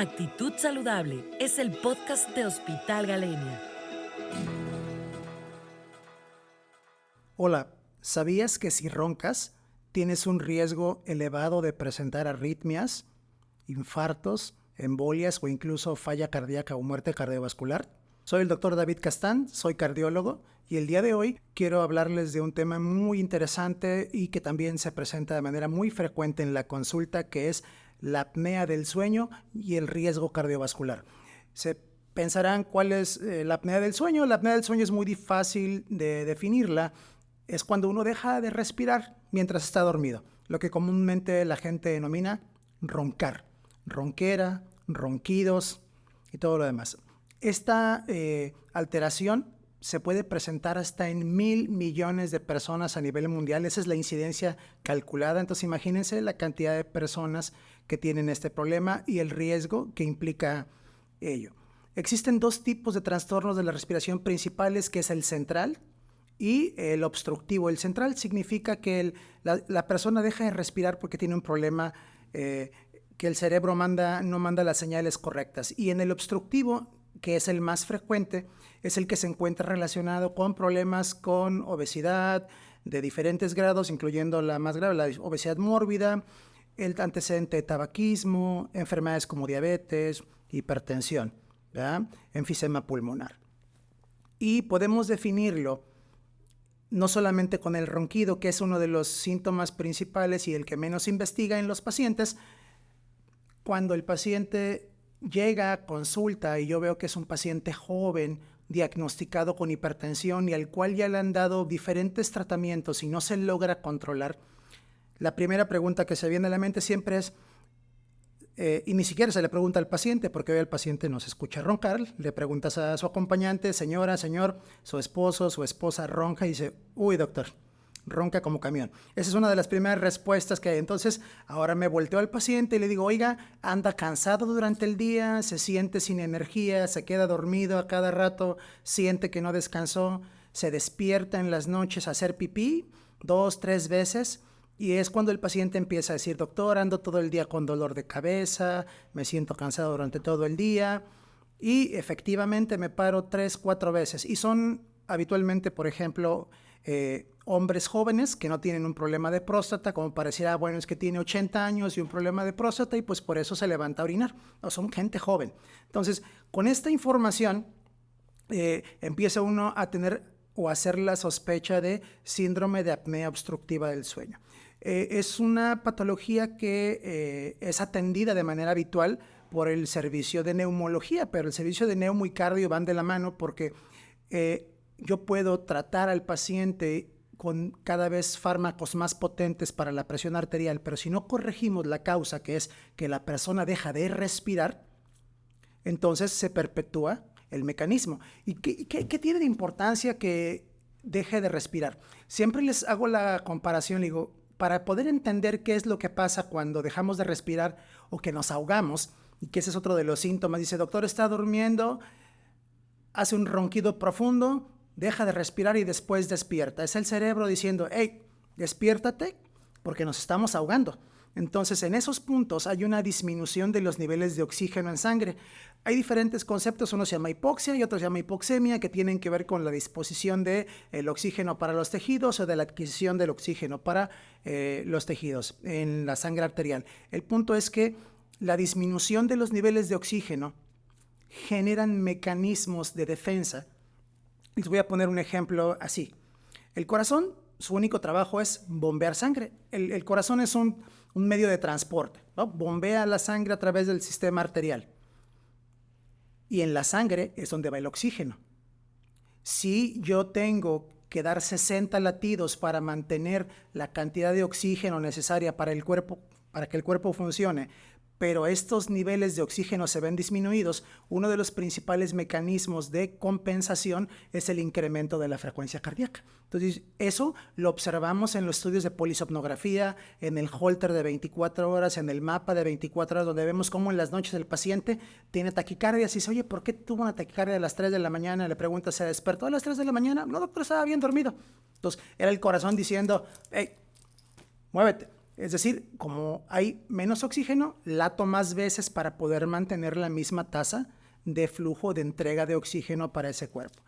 Actitud Saludable es el podcast de Hospital Galenia. Hola, ¿sabías que si roncas tienes un riesgo elevado de presentar arritmias, infartos, embolias o incluso falla cardíaca o muerte cardiovascular? Soy el doctor David Castán, soy cardiólogo y el día de hoy quiero hablarles de un tema muy interesante y que también se presenta de manera muy frecuente en la consulta, que es la apnea del sueño y el riesgo cardiovascular. Se pensarán cuál es la apnea del sueño. La apnea del sueño es muy fácil de definirla. Es cuando uno deja de respirar mientras está dormido, lo que comúnmente la gente denomina roncar, ronquera, ronquidos y todo lo demás. Esta alteración se puede presentar hasta en 1,000 millones de personas a nivel mundial. Esa es la incidencia calculada. Entonces imagínense la cantidad de personas que tienen este problema y el riesgo que implica ello. Existen dos tipos de trastornos de la respiración principales, que es el central y el obstructivo. El central significa que la persona deja de respirar porque tiene un problema que el cerebro no manda las señales correctas. Y en el obstructivo, que es el más frecuente, es el que se encuentra relacionado con problemas con obesidad de diferentes grados, incluyendo la más grave, la obesidad mórbida, el antecedente de tabaquismo, enfermedades como diabetes, hipertensión, ¿verdad? Enfisema pulmonar. Y podemos definirlo no solamente con el ronquido, que es uno de los síntomas principales y el que menos investiga en los pacientes. Cuando el paciente llega a consulta y yo veo que es un paciente joven, diagnosticado con hipertensión y al cual ya le han dado diferentes tratamientos y no se logra controlar, la primera pregunta que se viene a la mente siempre es, y ni siquiera se le pregunta al paciente, porque hoy el paciente no se escucha roncar, le preguntas a su acompañante, señora, señor, su esposo, su esposa ronca y dice, uy doctor, ronca como camión. Esa es una de las primeras respuestas que hay. Entonces, ahora me volteo al paciente y le digo, oiga, anda cansado durante el día, se siente sin energía, se queda dormido a cada rato, siente que no descansó, se despierta en las noches a hacer pipí 2, 3 veces. Y es cuando el paciente empieza a decir, doctor, ando todo el día con dolor de cabeza, me siento cansado durante todo el día. Y efectivamente me paro 3, 4 veces. Y son habitualmente, por ejemplo, hombres jóvenes que no tienen un problema de próstata, como para decir, bueno, es que tiene 80 años y un problema de próstata y pues por eso se levanta a orinar. No, son gente joven. Entonces, con esta información empieza uno a tener o a hacer la sospecha de síndrome de apnea obstructiva del sueño. Es una patología que es atendida de manera habitual por el servicio de neumología, pero el servicio de neumo y cardio van de la mano porque yo puedo tratar al paciente con cada vez fármacos más potentes para la presión arterial, pero si no corregimos la causa, que es que la persona deja de respirar, entonces se perpetúa el mecanismo. ¿Y qué tiene de importancia que deje de respirar? Siempre les hago la comparación, digo, para poder entender qué es lo que pasa cuando dejamos de respirar o que nos ahogamos, y que ese es otro de los síntomas. Dice, doctor, está durmiendo, hace un ronquido profundo, deja de respirar y después despierta. Es el cerebro diciendo, hey, despiértate porque nos estamos ahogando. Entonces, en esos puntos hay una disminución de los niveles de oxígeno en sangre. Hay diferentes conceptos, uno se llama hipoxia y otro se llama hipoxemia, que tienen que ver con la disposición del oxígeno para los tejidos o de la adquisición del oxígeno para los tejidos en la sangre arterial. El punto es que la disminución de los niveles de oxígeno generan mecanismos de defensa. Les voy a poner un ejemplo así. El corazón, su único trabajo es bombear sangre. El corazón es un medio de transporte, ¿no? Bombea la sangre a través del sistema arterial. Y en la sangre es donde va el oxígeno. Si yo tengo que dar 60 latidos para mantener la cantidad de oxígeno necesaria para el cuerpo, para que el cuerpo funcione, pero estos niveles de oxígeno se ven disminuidos, uno de los principales mecanismos de compensación es el incremento de la frecuencia cardíaca. Entonces, eso lo observamos en los estudios de polisomnografía, en el Holter de 24 horas, en el mapa de 24 horas, donde vemos cómo en las noches el paciente tiene taquicardia. Y dice, oye, ¿por qué tuvo una taquicardia a las 3 de la mañana? Le pregunta, ¿se despertó a las 3 de la mañana? No, doctor, estaba bien dormido. Entonces, era el corazón diciendo, hey, muévete. Es decir, como hay menos oxígeno, lato más veces para poder mantener la misma tasa de flujo de entrega de oxígeno para ese cuerpo.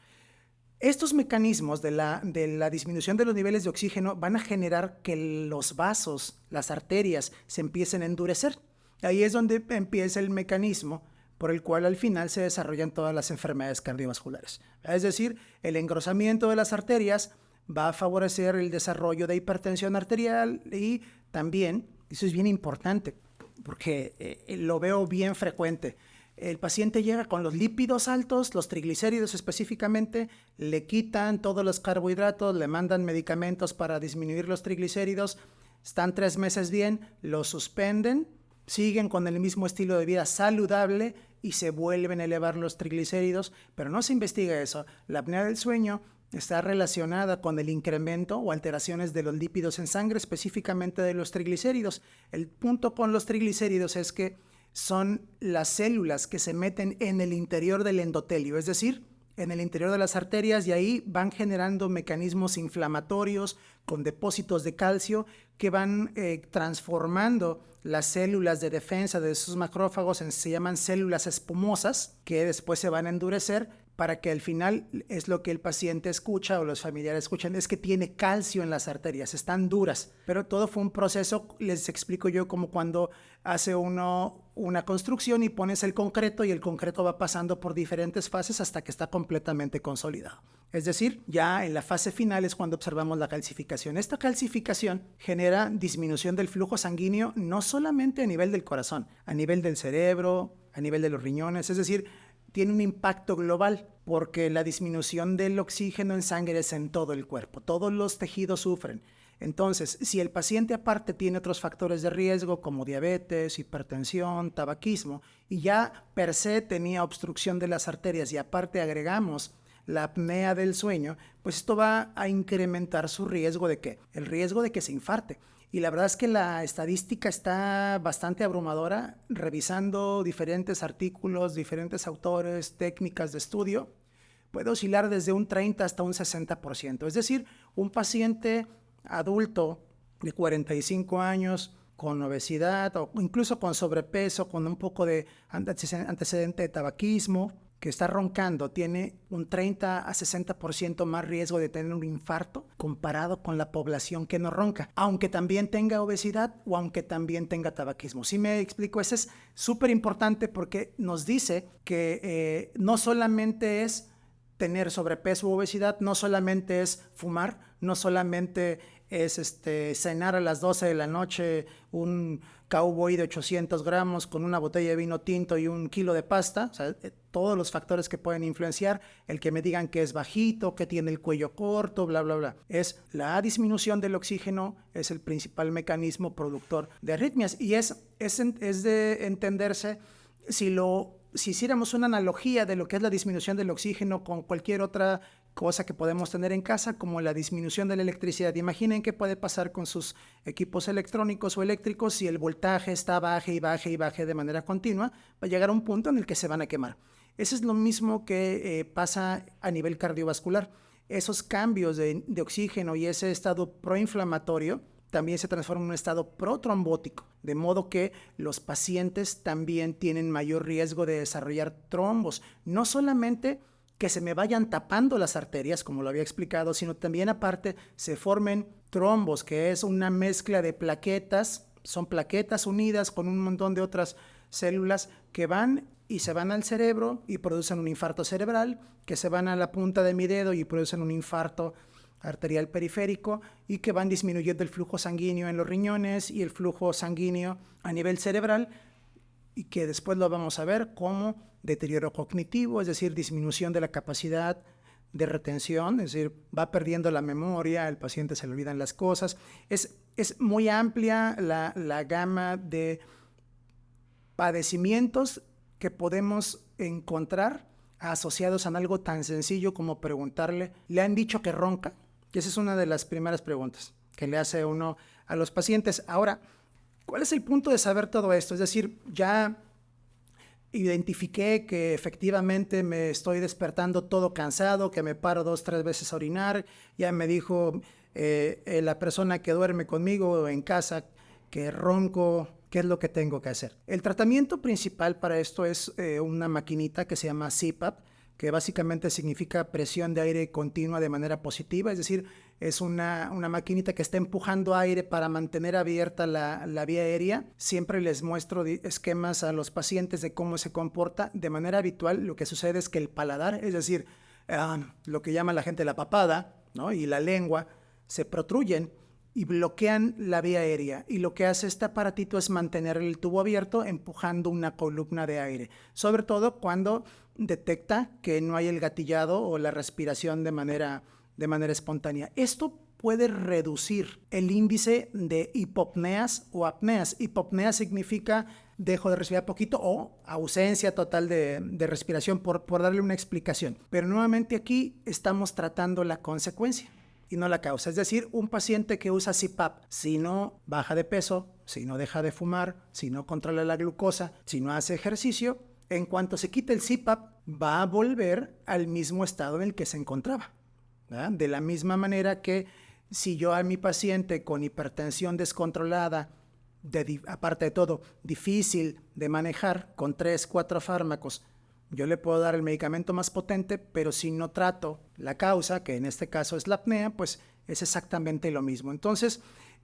Estos mecanismos de la disminución de los niveles de oxígeno van a generar que los vasos, las arterias, se empiecen a endurecer. Ahí es donde empieza el mecanismo por el cual al final se desarrollan todas las enfermedades cardiovasculares. Es decir, el engrosamiento de las arterias va a favorecer el desarrollo de hipertensión arterial y también, eso es bien importante, porque lo veo bien frecuente, el paciente llega con los lípidos altos, los triglicéridos específicamente, le quitan todos los carbohidratos, le mandan medicamentos para disminuir los triglicéridos, están 3 meses bien, lo suspenden, siguen con el mismo estilo de vida saludable y se vuelven a elevar los triglicéridos, pero no se investiga eso. La apnea del sueño está relacionada con el incremento o alteraciones de los lípidos en sangre, específicamente de los triglicéridos. El punto con los triglicéridos es que son las células que se meten en el interior del endotelio, es decir, en el interior de las arterias, y ahí van generando mecanismos inflamatorios con depósitos de calcio que van transformando las células de defensa de esos macrófagos se llaman células espumosas, que después se van a endurecer para que al final es lo que el paciente escucha o los familiares escuchan, es que tiene calcio en las arterias, están duras. Pero todo fue un proceso, les explico yo, como cuando hace uno una construcción y pones el concreto y el concreto va pasando por diferentes fases hasta que está completamente consolidado. Es decir, ya en la fase final es cuando observamos la calcificación. Esta calcificación genera disminución del flujo sanguíneo no solamente a nivel del corazón, a nivel del cerebro, a nivel de los riñones, es decir, tiene un impacto global porque la disminución del oxígeno en sangre es en todo el cuerpo, todos los tejidos sufren. Entonces, si el paciente aparte tiene otros factores de riesgo como diabetes, hipertensión, tabaquismo y ya per se tenía obstrucción de las arterias y aparte agregamos la apnea del sueño, pues esto va a incrementar su riesgo de ¿qué? El riesgo de que se infarte. Y la verdad es que la estadística está bastante abrumadora, revisando diferentes artículos, diferentes autores, técnicas de estudio, puede oscilar desde un 30 hasta un 60%. Es decir, un paciente adulto de 45 años con obesidad o incluso con sobrepeso, con un poco de antecedente de tabaquismo, que está roncando, tiene un 30 a 60% más riesgo de tener un infarto comparado con la población que no ronca, aunque también tenga obesidad o aunque también tenga tabaquismo. ¿Sí me explico? Eso es súper importante porque nos dice que no solamente es tener sobrepeso u obesidad, no solamente es fumar, no solamente es cenar a las 12 de la noche un cowboy de 800 gramos con una botella de vino tinto y 1 kilo de pasta, o sea, todos los factores que pueden influenciar, el que me digan que es bajito, que tiene el cuello corto, bla, bla, bla. Es la disminución del oxígeno, es el principal mecanismo productor de arritmias y es de entenderse si hiciéramos una analogía de lo que es la disminución del oxígeno con cualquier otra cosa que podemos tener en casa, como la disminución de la electricidad. Imaginen qué puede pasar con sus equipos electrónicos o eléctricos si el voltaje está baje y baje y baje de manera continua, va a llegar a un punto en el que se van a quemar. Eso es lo mismo que pasa a nivel cardiovascular. Esos cambios de oxígeno y ese estado proinflamatorio también se transforma en un estado protrombótico, de modo que los pacientes también tienen mayor riesgo de desarrollar trombos, no solamente que se me vayan tapando las arterias, como lo había explicado, sino también aparte se formen trombos, que es una mezcla de plaquetas, son plaquetas unidas con un montón de otras células que van y se van al cerebro y producen un infarto cerebral, que se van a la punta de mi dedo y producen un infarto arterial periférico y que van disminuyendo el flujo sanguíneo en los riñones y el flujo sanguíneo a nivel cerebral y que después lo vamos a ver como deterioro cognitivo, es decir, disminución de la capacidad de retención, es decir, va perdiendo la memoria, el paciente se le olvidan las cosas. Es muy amplia la gama de padecimientos que podemos encontrar asociados a algo tan sencillo como preguntarle, ¿le han dicho que ronca? Y esa es una de las primeras preguntas que le hace uno a los pacientes. Ahora, ¿cuál es el punto de saber todo esto? Es decir, ya identifiqué que efectivamente me estoy despertando todo cansado, que me paro 2, 3 veces a orinar. Ya me dijo la persona que duerme conmigo en casa que ronco, ¿qué es lo que tengo que hacer? El tratamiento principal para esto es una maquinita que se llama CPAP, que básicamente significa presión de aire continua de manera positiva, es decir, es una maquinita que está empujando aire para mantener abierta la vía aérea. Siempre les muestro esquemas a los pacientes de cómo se comporta. De manera habitual, lo que sucede es que el paladar, es decir, lo que llama la gente la papada, ¿no?, y la lengua, se protruyen y bloquean la vía aérea, y lo que hace este aparatito es mantener el tubo abierto empujando una columna de aire, sobre todo cuando detecta que no hay el gatillado o la respiración de manera espontánea. Esto puede reducir el índice de hipopneas o apneas. Hipopnea significa dejo de respirar poquito o ausencia total de respiración, por darle una explicación. Pero nuevamente aquí estamos tratando la consecuencia y no la causa. Es decir, un paciente que usa CPAP, si no baja de peso, si no deja de fumar, si no controla la glucosa, si no hace ejercicio, en cuanto se quite el CPAP, va a volver al mismo estado en el que se encontraba, ¿verdad? De la misma manera que si yo a mi paciente con hipertensión descontrolada, aparte de todo, difícil de manejar, con 3, 4 fármacos, yo le puedo dar el medicamento más potente, pero si no trato la causa, que en este caso es la apnea, pues es exactamente lo mismo. Entonces,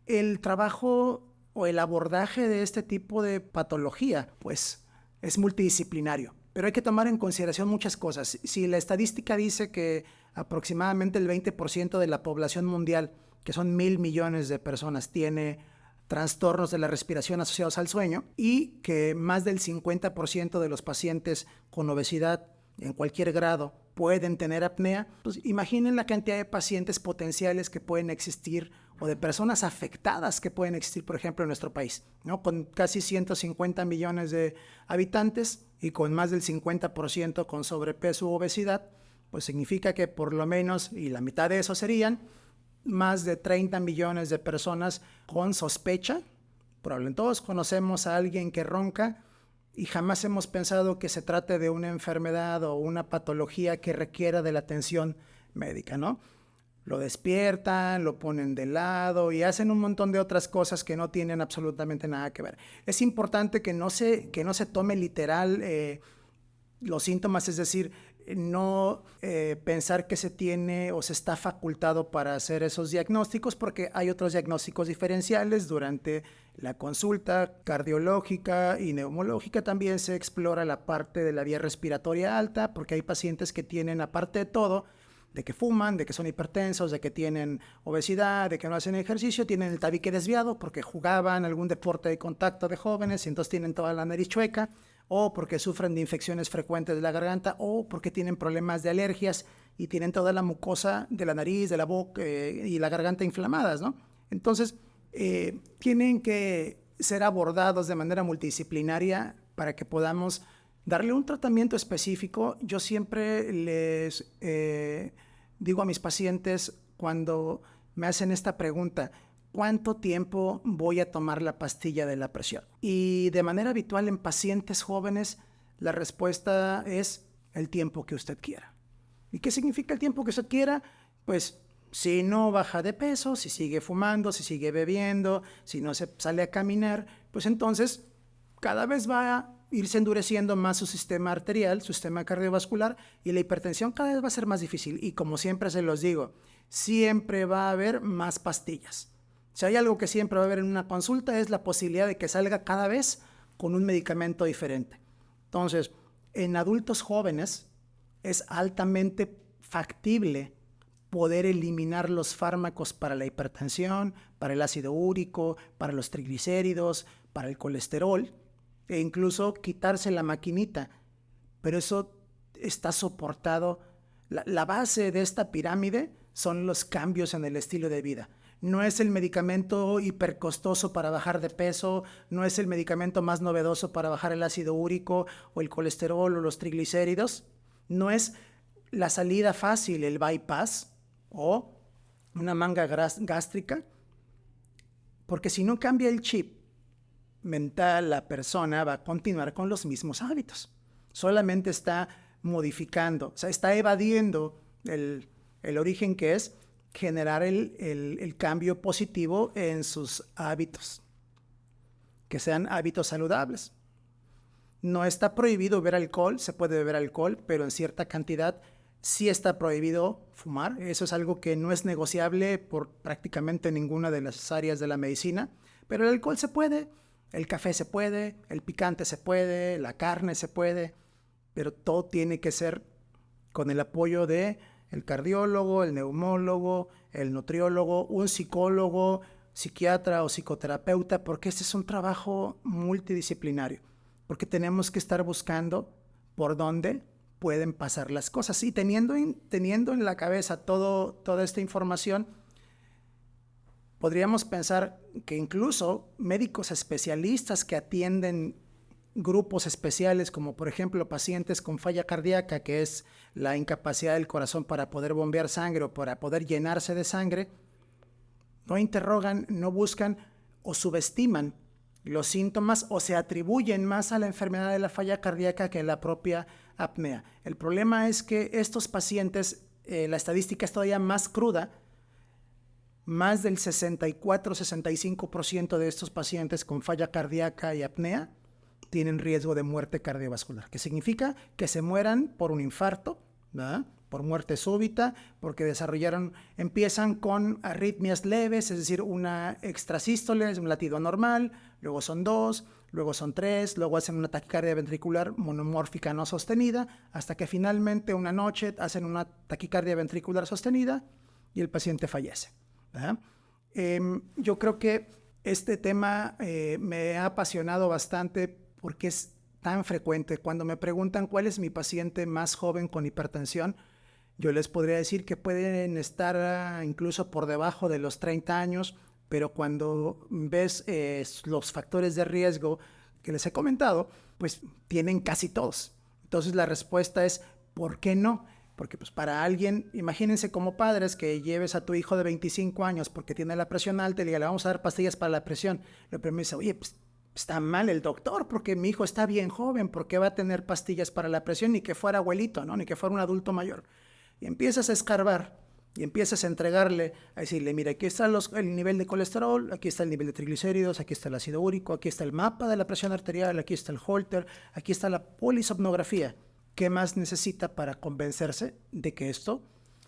el trabajo o el abordaje de este tipo de patología, pues es multidisciplinario, pero hay que tomar en consideración muchas cosas. Si la estadística dice que aproximadamente el 20% de la población mundial, que son 1,000 millones de personas, tiene trastornos de la respiración asociados al sueño, y que más del 50% de los pacientes con obesidad en cualquier grado pueden tener apnea, pues imaginen la cantidad de pacientes potenciales que pueden existir o de personas afectadas que pueden existir, por ejemplo, en nuestro país, ¿no? Con casi 150 millones de habitantes y con más del 50% con sobrepeso u obesidad, pues significa que por lo menos, y la mitad de eso serían más de 30 millones de personas con sospecha. Probablemente todos conocemos a alguien que ronca y jamás hemos pensado que se trate de una enfermedad o una patología que requiera de la atención médica, ¿no? Lo despiertan, lo ponen de lado y hacen un montón de otras cosas que no tienen absolutamente nada que ver. Es importante que no se tome literal los síntomas, es decir, no pensar que se tiene o se está facultado para hacer esos diagnósticos, porque hay otros diagnósticos diferenciales. Durante la consulta cardiológica y neumológica también se explora la parte de la vía respiratoria alta, porque hay pacientes que tienen, aparte de todo, de que fuman, de que son hipertensos, de que tienen obesidad, de que no hacen ejercicio, tienen el tabique desviado porque jugaban algún deporte de contacto de jóvenes y entonces tienen toda la nariz chueca, o porque sufren de infecciones frecuentes de la garganta, o porque tienen problemas de alergias y tienen toda la mucosa de la nariz, de la boca y la garganta inflamadas, ¿no? Entonces, tienen que ser abordados de manera multidisciplinaria para que podamos darle un tratamiento específico. Yo siempre les digo a mis pacientes cuando me hacen esta pregunta: ¿cuánto tiempo voy a tomar la pastilla de la presión? Y de manera habitual en pacientes jóvenes la respuesta es el tiempo que usted quiera. ¿Y qué significa el tiempo que usted quiera? Pues si no baja de peso, si sigue fumando, si sigue bebiendo, si no se sale a caminar, pues entonces cada vez va a irse endureciendo más su sistema arterial, su sistema cardiovascular, y la hipertensión cada vez va a ser más difícil. Y como siempre se los digo, siempre va a haber más pastillas. Si hay algo que siempre va a haber en una consulta es la posibilidad de que salga cada vez con un medicamento diferente. Entonces, en adultos jóvenes es altamente factible poder eliminar los fármacos para la hipertensión, para el ácido úrico, para los triglicéridos, para el colesterol, e incluso quitarse la maquinita. Pero eso está soportado. La base de esta pirámide son los cambios en el estilo de vida. No es el medicamento hipercostoso para bajar de peso, no es el medicamento más novedoso para bajar el ácido úrico o el colesterol o los triglicéridos, no es la salida fácil, el bypass o una manga gástrica, porque si no cambia el chip mental, la persona va a continuar con los mismos hábitos. Solamente está modificando, o sea, está evadiendo el origen, que es generar el cambio positivo en sus hábitos. que sean hábitos saludables. No está prohibido beber alcohol, se puede beber alcohol, pero en cierta cantidad. Sí está prohibido fumar, eso es algo que no es negociable por prácticamente ninguna de las áreas de la medicina, pero el alcohol se puede, el café se puede, el picante se puede, la carne se puede, pero todo tiene que ser con el apoyo de el cardiólogo, el neumólogo, el nutriólogo, un psicólogo, psiquiatra o psicoterapeuta, porque este es un trabajo multidisciplinario, porque tenemos que estar buscando por dónde pueden pasar las cosas. Y teniendo en la cabeza toda esta información, podríamos pensar que incluso médicos especialistas que atienden grupos especiales, como por ejemplo pacientes con falla cardíaca, que es la incapacidad del corazón para poder bombear sangre o para poder llenarse de sangre, no interrogan, no buscan o subestiman los síntomas o se atribuyen más a la enfermedad de la falla cardíaca que a la propia apnea. El problema es que estos pacientes, la estadística es todavía más cruda, más del 64-65% de estos pacientes con falla cardíaca y apnea tienen riesgo de muerte cardiovascular, que significa que se mueran por un infarto, ¿verdad?, por muerte súbita, porque empiezan con arritmias leves, es decir, una extrasístole, un latido normal, luego son 2, luego son 3, luego hacen una taquicardia ventricular monomórfica no sostenida, hasta que finalmente una noche hacen una taquicardia ventricular sostenida y el paciente fallece, ¿verdad? Yo creo que este tema me ha apasionado bastante porque es tan frecuente. Cuando me preguntan cuál es mi paciente más joven con hipertensión, yo les podría decir que pueden estar incluso por debajo de los 30 años, pero cuando ves los factores de riesgo que les he comentado, pues tienen casi todos. Entonces la respuesta es, ¿por qué no? Porque pues para alguien, imagínense como padres que lleves a tu hijo de 25 años porque tiene la presión alta y le vamos a dar pastillas para la presión. Lo primero dice, oye, pues está mal el doctor porque mi hijo está bien joven, ¿por qué va a tener pastillas para la presión? Ni que fuera abuelito, ¿no? Ni que fuera un adulto mayor. Y empiezas a escarbar y empiezas a entregarle, a decirle, mira, aquí está el nivel de colesterol, aquí está el nivel de triglicéridos, aquí está el ácido úrico, aquí está el mapa de la presión arterial, aquí está el Holter, aquí está la polisomnografía. ¿Qué más necesita para convencerse de que esto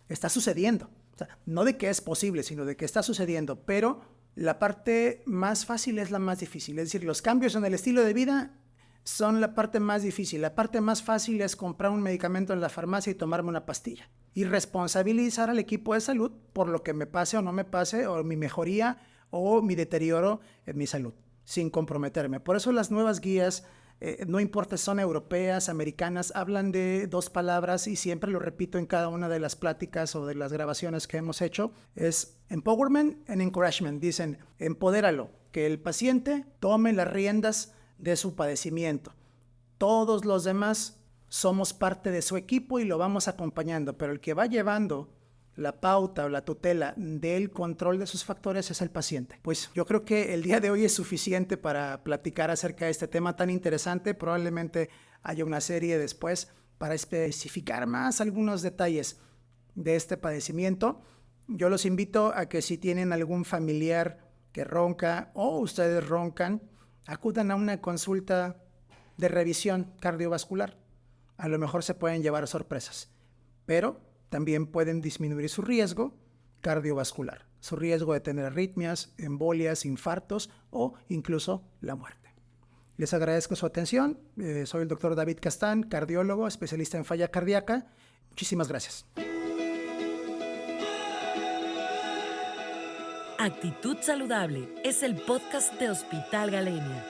está sucediendo? O sea, no de que es posible, sino de que está sucediendo, pero la parte más fácil es la más difícil. Es decir, los cambios en el estilo de vida son la parte más difícil. La parte más fácil es comprar un medicamento en la farmacia y tomarme una pastilla. Y responsabilizar al equipo de salud por lo que me pase o no me pase, o mi mejoría o mi deterioro en mi salud, sin comprometerme. Por eso las nuevas guías, no importa si son europeas, americanas, hablan de 2 palabras y siempre lo repito en cada una de las pláticas o de las grabaciones que hemos hecho, es empowerment and encouragement. Dicen, empodéralo, que el paciente tome las riendas de su padecimiento. Todos los demás somos parte de su equipo y lo vamos acompañando, pero el que va llevando la pauta o la tutela del control de sus factores es el paciente. Pues yo creo que el día de hoy es suficiente para platicar acerca de este tema tan interesante. Probablemente haya una serie después para especificar más algunos detalles de este padecimiento. Yo los invito a que si tienen algún familiar que ronca o ustedes roncan, acudan a una consulta de revisión cardiovascular. A lo mejor se pueden llevar sorpresas, pero también pueden disminuir su riesgo cardiovascular, su riesgo de tener arritmias, embolias, infartos o incluso la muerte. Les agradezco su atención. Soy el doctor David Castán, cardiólogo, especialista en falla cardíaca. Muchísimas gracias. Actitud Saludable es el podcast de Hospital Galenia.